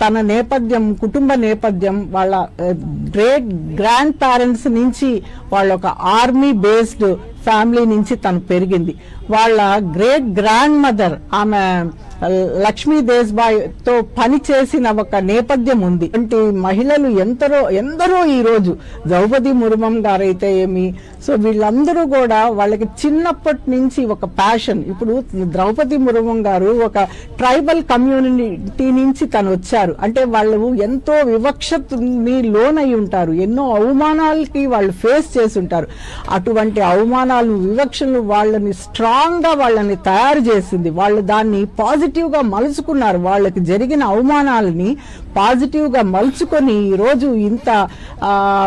తన నేపథ్యం, కుటుంబ నేపథ్యం, వాళ్ళ గ్రేట్ గ్రాండ్ పేరెంట్స్ నుంచి వాళ్ళ ఒక ఆర్మీ బేస్డ్ ఫ్యామిలీ నుంచి తను పెరిగింది. వాళ్ళ గ్రేట్ గ్రాండ్ మదర్ ఆమె లక్ష్మీ దేశ్బాయ్ తో పని చేసిన ఒక నేపథ్యం ఉంది. అంటే మహిళలు ఎందరో ఈ రోజు ద్రౌపది ముర్ము గారైతే ఏమి, సో వీళ్ళందరూ కూడా వాళ్ళకి చిన్నప్పటి నుంచి ఒక ప్యాషన్. ఇప్పుడు ద్రౌపది ముర్ము గారు ఒక ట్రైబల్ కమ్యూనిటీ నుంచి తను వచ్చారు అంటే వాళ్ళు ఎంతో వివక్షని లోనై ఉంటారు, ఎన్నో అవమానాలకి వాళ్ళు ఫేస్ చేసి ఉంటారు. అటువంటి అవమానాలు, వివక్షలు వాళ్ళని స్ట్రాంగ్ గా వాళ్ళని తయారు చేసింది. వాళ్ళు దాన్ని పాజిటివ్ గా మలుచుకున్నారు. వాళ్ళకి జరిగిన అవమానాలని పాజిటివ్ గా మలుచుకొని ఈరోజు ఇంత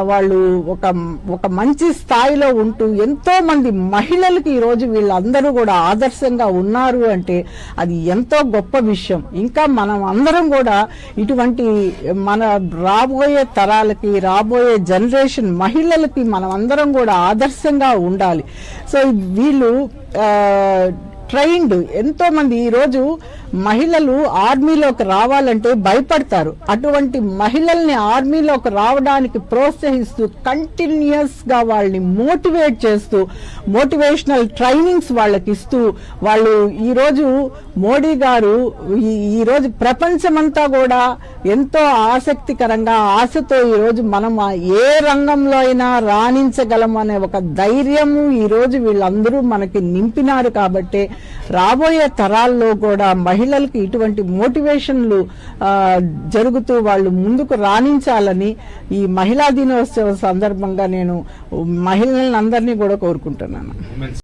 వాళ్ళు ఒక మంచి స్థాయిలో ఉంటూ ఎంతో మంది మహిళలకి ఈరోజు వీళ్ళందరూ కూడా ఆదర్శంగా ఉన్నారు అంటే అది ఎంతో గొప్ప విషయం. ఇంకా మనం అందరం కూడా ఇటువంటి మన రాబోయే తరాలకి, రాబోయే జనరేషన్ మహిళలకి మనం అందరం కూడా ఆదర్శంగా ఉండాలి. సో వీళ్ళు ట్రైన్డ్ ఎంతో మంది ఈరోజు మహిళలు ఆర్మీలోకి రావాలంటే భయపడతారు. అటువంటి మహిళల్ని ఆర్మీలోకి రావడానికి ప్రోత్సహిస్తూ కంటిన్యూస్ గా వాళ్ళని మోటివేట్ చేస్తూ మోటివేషనల్ ట్రైనింగ్స్ వాళ్ళకి ఇస్తూ వాళ్ళు ఈరోజు మోడీ గారు ఈరోజు ప్రపంచమంతా కూడా ఎంతో ఆసక్తికరంగా ఆశతో ఈరోజు మనం ఏ రంగంలో అయినా రాణించగలం అనే ఒక ధైర్యము ఈరోజు వీళ్ళందరూ మనకి నింపినారు. కాబట్టి రాబోయే తరాల్లో కూడా మహిళలకు ఇటువంటి మోటివేషన్లు జరుగుతూ వాళ్ళు ముందుకు రాణించాలని ఈ మహిళా దినోత్సవ సందర్భంగా నేను మహిళలందరినీ కూడా కోరుకుంటున్నాను.